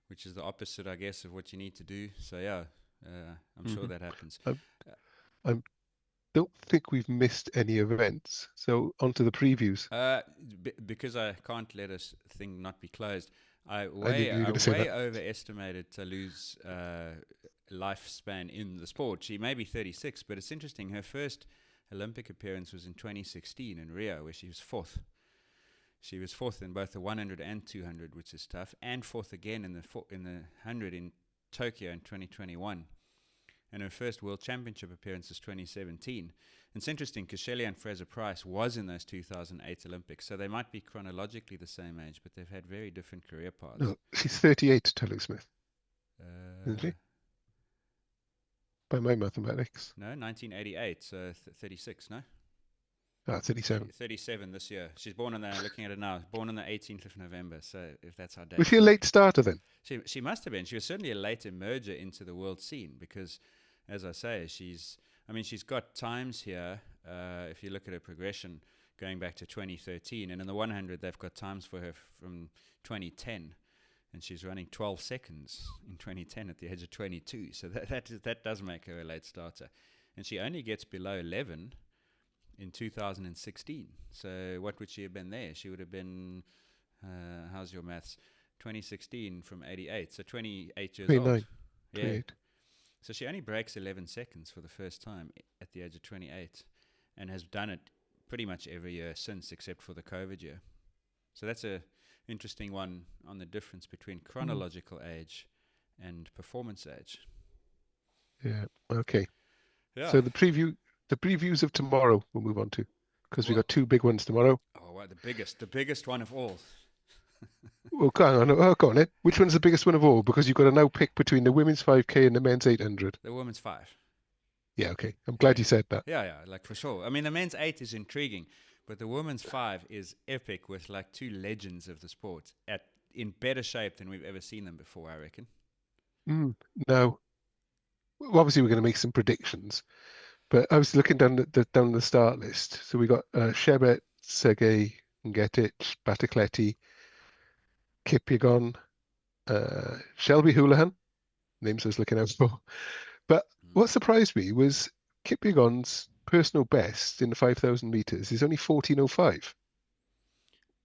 which is the opposite, I guess, of what you need to do. So, yeah, I'm sure that happens. I don't think we've missed any events. So, on to the previews. Because I can't let a thing not be closed, I way overestimated Talu's lifespan in the sport. She may be 36, but it's interesting. Her first Olympic appearance was in 2016 in Rio, where she was 4th. She was 4th in both the 100 and 200, which is tough, and 4th again in the 100 in Tokyo in 2021. And her first World Championship appearance is 2017. And it's interesting because Shelley-Ann Fraser-Pryce was in those 2008 Olympics, so they might be chronologically the same age, but they've had very different career paths. No, she's 38, Talu Smith. Isn't she? By my mathematics. No, 1988, so 36, no? 37. 37 this year. She's born on looking at it now, born on the 18th of November, so if that's how date. Was she a late starter then? She must have been. She was certainly a late emerger into the world scene because, as I say, she's got times here, if you look at her progression, going back to 2013, and in the 100, they've got times for her from 2010. And she's running 12 seconds in 2010 at the age of 22. So that does make her a late starter. And she only gets below 11 in 2016. So what would she have been there? She would have been, how's your maths? 2016 from 88. So 28 years 29. old. Yeah. 28. So she only breaks 11 seconds for the first time at the age of 28 and has done it pretty much every year since except for the COVID year. So that's a interesting one on the difference between chronological age and performance age. Yeah. Okay. Yeah. So the previews of tomorrow we'll move on to, because we've got 2 big ones tomorrow. Oh, wow, the biggest one of all. Well, go on then. Which one's the biggest one of all? Because you've got to now pick between the women's 5K and the men's 800. The women's 5. Yeah, okay. I'm glad you said that. Yeah, like for sure. I mean, the men's 8 is intriguing, but the women's 5 is epic with like 2 legends of the sport in better shape than we've ever seen them before, I reckon. Now, obviously we're going to make some predictions, but I was looking down the start list. So we got Shebet, Sergei, Ngetic, Batacleti, Kipyegon, Shelby Houlihan, names I was looking out for. But what surprised me was Kipyegon's personal best in the 5,000 meters is only 14:05.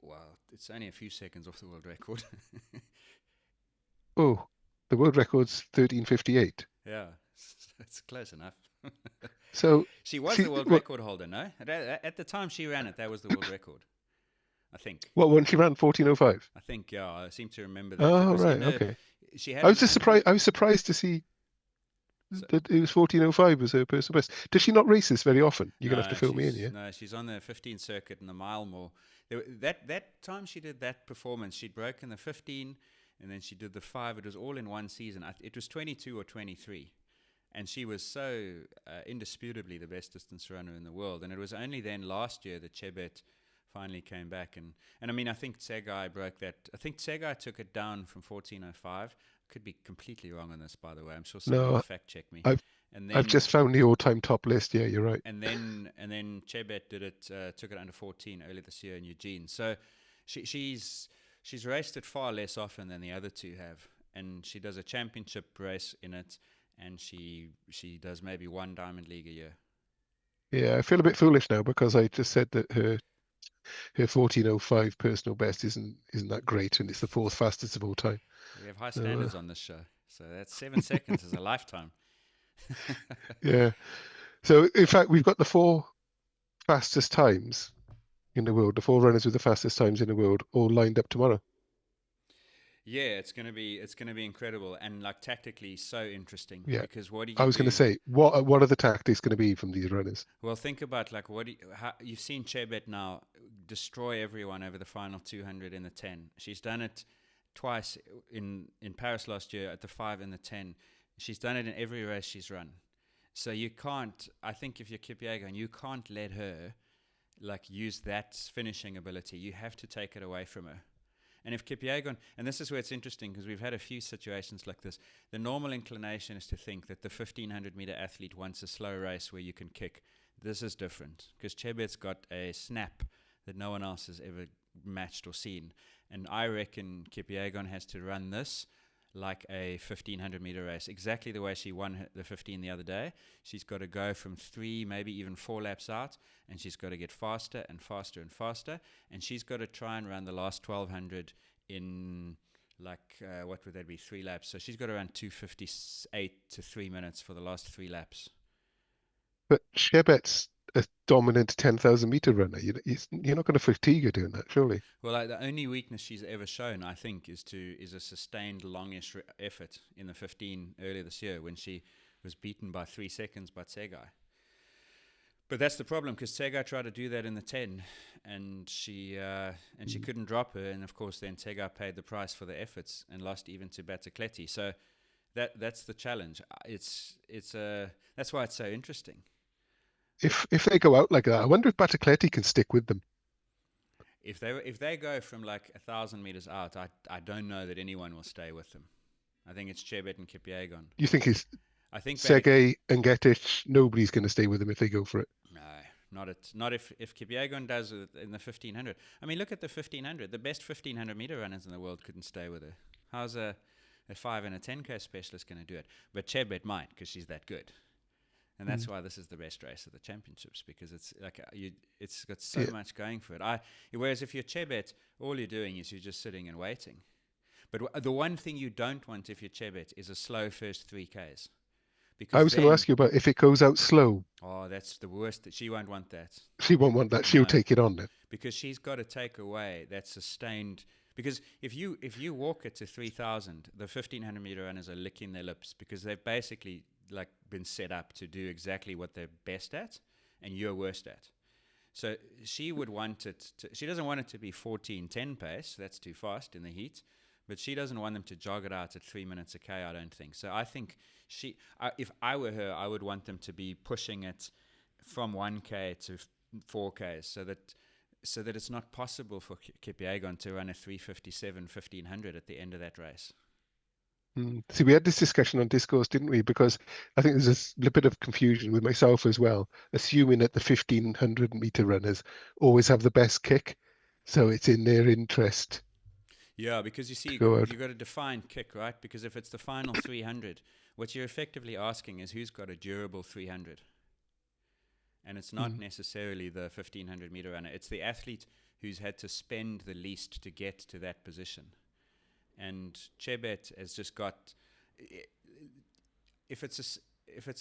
Wow, it's only a few seconds off the world record. Oh, the world record's 13:58. Yeah, it's close enough. So she was the world record holder, no? At the time she ran it, that was the world record, I think. What, when she ran 14:05? I think, yeah, I seem to remember that. Oh, right, okay. She had I was just surprised. I was surprised to see that it was 14:05 was her personal best. Does she not race this very often? You're gonna have to fill me in, yeah. No, she's on the 15 circuit and the mile more. That time she did that performance, she'd broken the 15, and then she did the 5. It was all in one season. It was 22 or 23. And she was so indisputably the best distance runner in the world. And it was only then last year that Chebet finally came back. And I mean, I think Tsegai broke that. I think Tsegai took it down from 14:05. Could be completely wrong on this, by the way. I'm sure someone will No, fact check me. I've And I've then just found the all-time top list. Yeah, you're right. and then Chebet did it, took it under 14 earlier this year in Eugene. So she's raced it far less often than the other two have, and she does a championship race in it, and she does maybe one Diamond League a year. Yeah, I feel a bit foolish now because I just said that her 14:05 personal best isn't that great, and it's the fourth fastest of all time. We have high So standards on this show, so that's 7 seconds is a lifetime. yeah. So in fact, we've got the four fastest times in the world, the four runners with the fastest times in the world, all lined up tomorrow. Yeah, it's gonna be incredible, and like tactically so interesting, Yeah. because what do I you was going to do? say, what are the tactics going to be from these runners? Well, think about like you've seen Chebet now destroy everyone over the final 200 in the 10. She's done it twice in Paris last year at the 5 and the 10. She's done it in every race she's run. So you can't. I think if you're Kipyegon, you can't let her like use that finishing ability. You have to take it away from her. And if Kipyegon, and this is where it's interesting because we've had a few situations like this, the normal inclination is to think that the 1500-meter athlete wants a slow race where you can kick. This is different because Chebet's got a snap that no one else has ever matched or seen. And I reckon Kipyegon has to run this like a 1500-meter race, exactly the way she won the 15 the other day. She's got to go from 3, maybe even 4 laps out, and she's got to get faster and faster and faster, and she's got to try and run the last 1200 in like, what would that be, 3 laps. So she's got to run 2:58 to 3 minutes for the last 3 laps. But Chebet's a dominant 10,000-meter runner. You're not going to fatigue her doing that, surely. Well, the only weakness she's ever shown, I think, is a sustained longish effort in the 15 earlier this year when she was beaten by 3 seconds by Tsegai. But that's the problem because Tsegai tried to do that in the 10, and she couldn't drop her, and of course then Tsegai paid the price for the efforts and lost even to Batacleti. So that's the challenge. That's why it's so interesting. If they go out like that, I wonder if Batacleti can stick with them. If they go from like 1,000 meters out, I don't know that anyone will stay with them. I think it's Chebet and Kipyegon. You think it's I think Sergey and Getich, nobody's going to stay with them if they go for it. No, not if Kipyegon does it in the 1500. I mean, look at the 1500. The best 1500 meter runners in the world couldn't stay with her. How's a 5 and a 10K specialist going to do it? But Chebet might because she's that good. And that's why this is the best race of the championships, because it's like it's got so much going for it. Whereas if you're Chebet, all you're doing is you're just sitting and waiting. But the one thing you don't want if you're Chebet is a slow first 3Ks. Because I was going to ask you about if it goes out slow. Oh, that's the worst. She won't want that. She won't want that. She'll take it on then. Because she's got to take away that sustained. Because if you walk it to 3,000, the 1500-meter runners are licking their lips because they've basically like been set up to do exactly what they're best at and you're worst at. So she would want it she doesn't want it to be 14:10 pace. That's too fast in the heat. But she doesn't want them to jog it out at 3 minutes a K, I don't think. So I think if I were her, I would want them to be pushing it from 1K to 4K so that it's not possible for Kipyegon to run a 3:57 1500 at the end of that race. See, we had this discussion on Discourse, didn't we? Because I think there's a bit of confusion with myself as well, assuming that the 1500-meter runners always have the best kick. So it's in their interest. Yeah, because you see, you've got to define kick, right? Because if it's the final 300, what you're effectively asking is who's got a durable 300. And it's not necessarily the 1500-meter runner. It's the athlete who's had to spend the least to get to that position. And Chebet has just got, if it's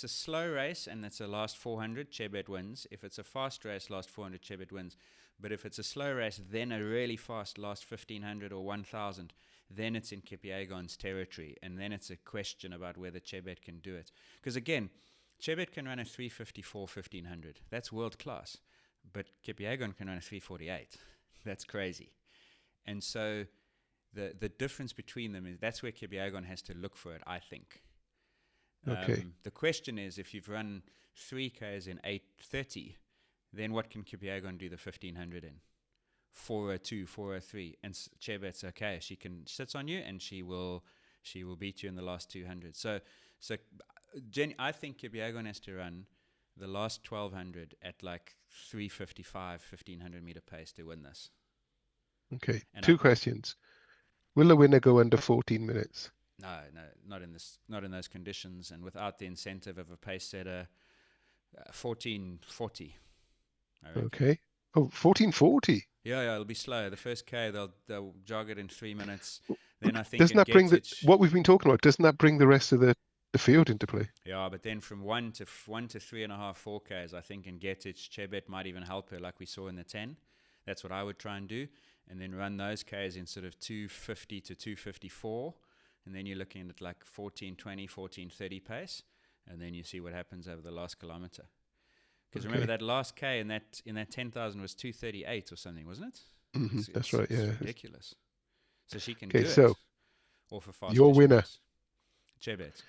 a slow race and it's a last 400, Chebet wins. If it's a fast race, last 400, Chebet wins. But if it's a slow race, then a really fast last 1500 or 1000, then it's in Kipyegon's territory. And then it's a question about whether Chebet can do it. Because again, Chebet can run a 3:54 1500. That's world class. But Kipyegon can run a 3:48. That's crazy. And so the difference between them is that's where Kipyegon has to look for it, I think. Okay. The question is, if you've run 3Ks in 8:30, then what can Kipyegon do the 1500 in? 402, 403, and Chebet's okay. She can sit on you, and she will beat you in the last 200. So I think Kebanatshipi has to run the last 1200 at like 355, 1500 meter pace to win this. Okay, And two questions. Will the winner go under 14 minutes? No, not in those conditions, and without the incentive of a pace setter. 1440. Okay. Oh, 1440. Yeah, it'll be slow. The first K, they'll jog it in 3 minutes. Then I think doesn't that bring what we've been talking about? Doesn't that bring the rest of the field into play? Yeah, but then from 1 to 3.5, 4Ks, I think in Getich, Chebet might even help her, like we saw in the 10. That's what I would try and do, and then run those Ks in sort of 250 to 254, and then you're looking at like 1420, 1430 pace. And then you see what happens over the last kilometer. Because remember, that last K in that 10,000 was 238 or something, wasn't it? Mm-hmm. That's right, yeah. It's ridiculous. So she can do it. Or for fast. Your winner. Chebet.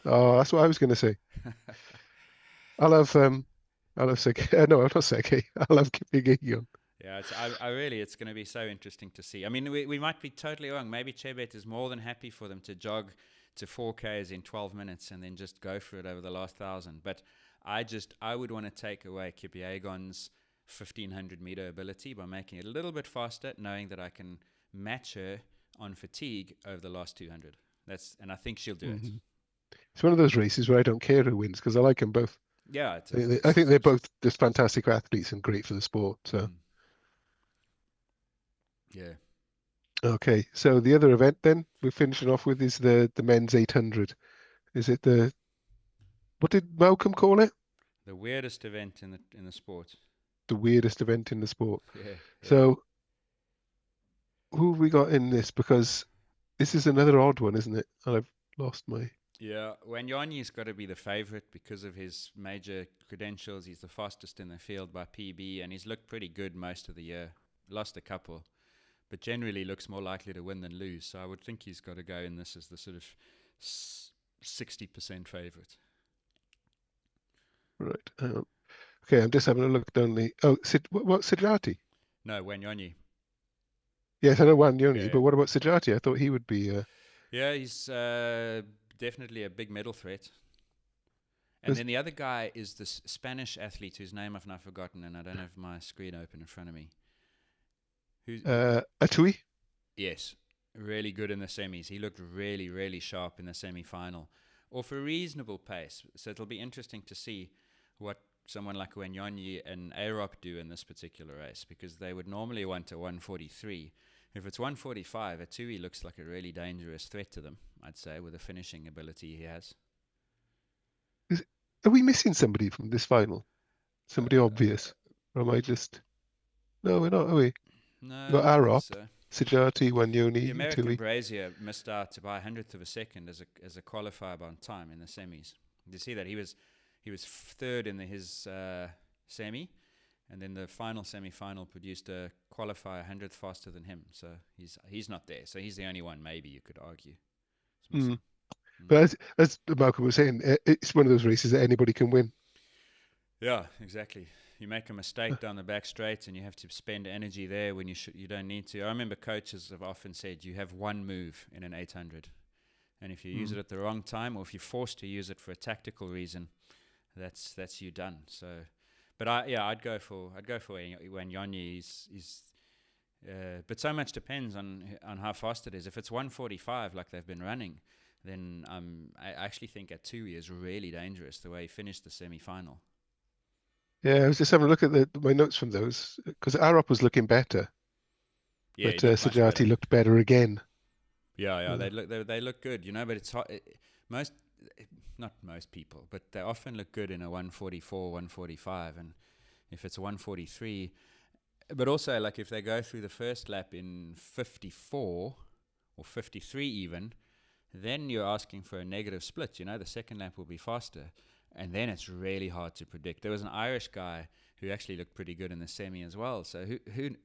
Oh, that's what I was going to say. I'll have Seke. No, I'm not Seke. I'll have Kipigeki on. Yeah, it's going to be so interesting to see. I mean, we might be totally wrong. Maybe Chebet is more than happy for them to jog to 4Ks in 12 minutes and then just go for it over the last 1,000. But I would want to take away Kipiegon's 1,500 meter ability by making it a little bit faster, knowing that I can match her on fatigue over the last 200. And I think she'll do it. It's one of those races where I don't care who wins because I like them both. Yeah, I think they're both just fantastic athletes and great for the sport. So, yeah. Okay, so the other event then we're finishing off with is the men's 800. Is it what did Malcolm call it? The weirdest event in the sport. The weirdest event in the sport. Yeah. So who have we got in this? Because this is another odd one, isn't it? I've lost my... Yeah, Wanyonyi's got to be the favorite because of his major credentials. He's the fastest in the field by PB, and he's looked pretty good most of the year. Lost a couple, but generally looks more likely to win than lose. So I would think he's got to go in this as the sort of 60% favorite. Right. Okay, I'm just having a look down the... Oh, what Sejati? No, Wanyonyi. Yes, I know Wanyonyi, but what about Sejati? I thought he would be... Yeah, he's definitely a big medal threat. And then the other guy is this Spanish athlete whose name I've now forgotten, and I don't have my screen open in front of me. Who's Atui? Yes, really good in the semis. He looked really, really sharp in the semi-final, off a reasonable pace. So it'll be interesting to see what someone like Wanyonyi and Arop do in this particular race, because they would normally want a 143. If it's 145, Atui looks like a really dangerous threat to them, I'd say, with the finishing ability he has. Are we missing somebody from this final? Somebody obvious? Or am I just... No, we're not, are we? No, we've got Arop, so. Sejati, Wanyonyi, The American Atui. Brazier missed out by 100th of a second as a qualifier on time in the semis. You see that he was third in his semi, and then the final semi-final produced a qualifier 100th faster than him. So he's not there. So he's the only one, maybe you could argue. But as Malcolm was saying, it's one of those races that anybody can win. Yeah, exactly. You make a mistake down the back straight and you have to spend energy there when you don't need to. I remember coaches have often said you have one move in an 800. And if you use it at the wrong time, or if you're forced to use it for a tactical reason, that's you done. So, but I'd go for Wanyonyi. But so much depends on how fast it is. If it's 145 like they've been running, then I actually think Atui is really dangerous the way he finished the semi-final. Yeah, I was just having a look at my notes from those, because Arop was looking better. Yeah, but Sejati looked better again. Yeah, they look good, but it's hard. Not most people, but they often look good in a 144, 145, and if it's a 143, but also like if they go through the first lap in 54 or 53 even, then you're asking for a negative split. The second lap will be faster, and then it's really hard to predict. There was an Irish guy who actually looked pretty good in the semi as well. So who knows?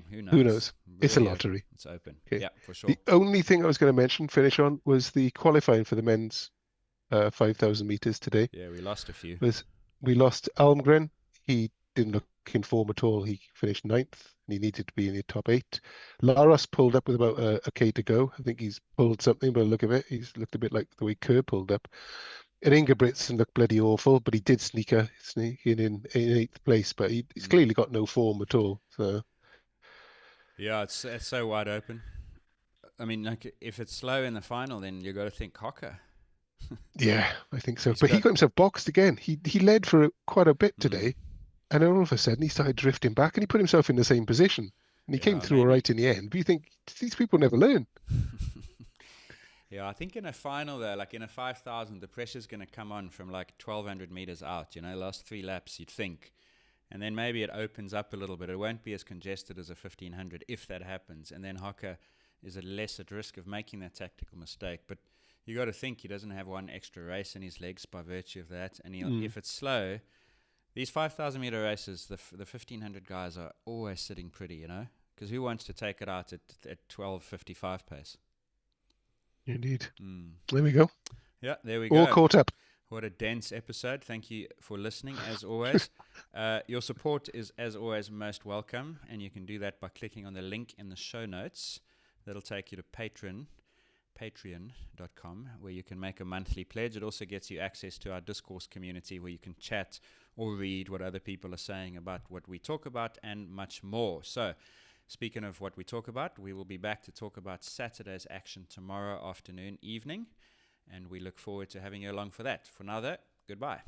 Who knows? Really, it's a lottery. It's open. Okay. Yeah, for sure. The only thing I was going to finish on, was the qualifying for the men's 5,000 meters today. Yeah, we lost a few. We lost Almgren. He didn't look in form at all. He finished 9th, and he needed to be in the top 8. Laros pulled up with about a K to go. I think he's pulled something by the look of it. He's looked a bit like the way Kerr pulled up. And Ingebrigtsen looked bloody awful, but he did sneak in 8th place, but he's clearly got no form at all. So yeah, it's so wide open. I mean, like, if it's slow in the final, then you got to think Hocker. yeah, I think so. He's But he got got himself boxed again. He led for quite a bit today, and then all of a sudden he started drifting back, and he put himself in the same position. And he came through all right in the end. But you think these people never learn. Yeah, I think in a final though, like in a 5,000, the pressure's going to come on from like 1,200 meters out. Last 3 laps, you'd think. And then maybe it opens up a little bit. It won't be as congested as a 1,500 if that happens. And then Hocker is less at risk of making that tactical mistake. But you got to think he doesn't have one extra race in his legs by virtue of that. And if it's slow, these 5,000 meter races, the 1,500 guys are always sitting pretty, because who wants to take it out at 12:55 pace? Indeed. There we go. Yeah, there we go. All caught up. What a dense episode. Thank you for listening, as always. Your support is, as always, most welcome, and you can do that by clicking on the link in the show notes. That'll take you to patreon.com, where you can make a monthly pledge. It also gets you access to our Discourse community, where you can chat or read what other people are saying about what we talk about and much more. So, speaking of what we talk about, we will be back to talk about Saturday's action tomorrow afternoon, evening, and we look forward to having you along for that. For now, though, goodbye.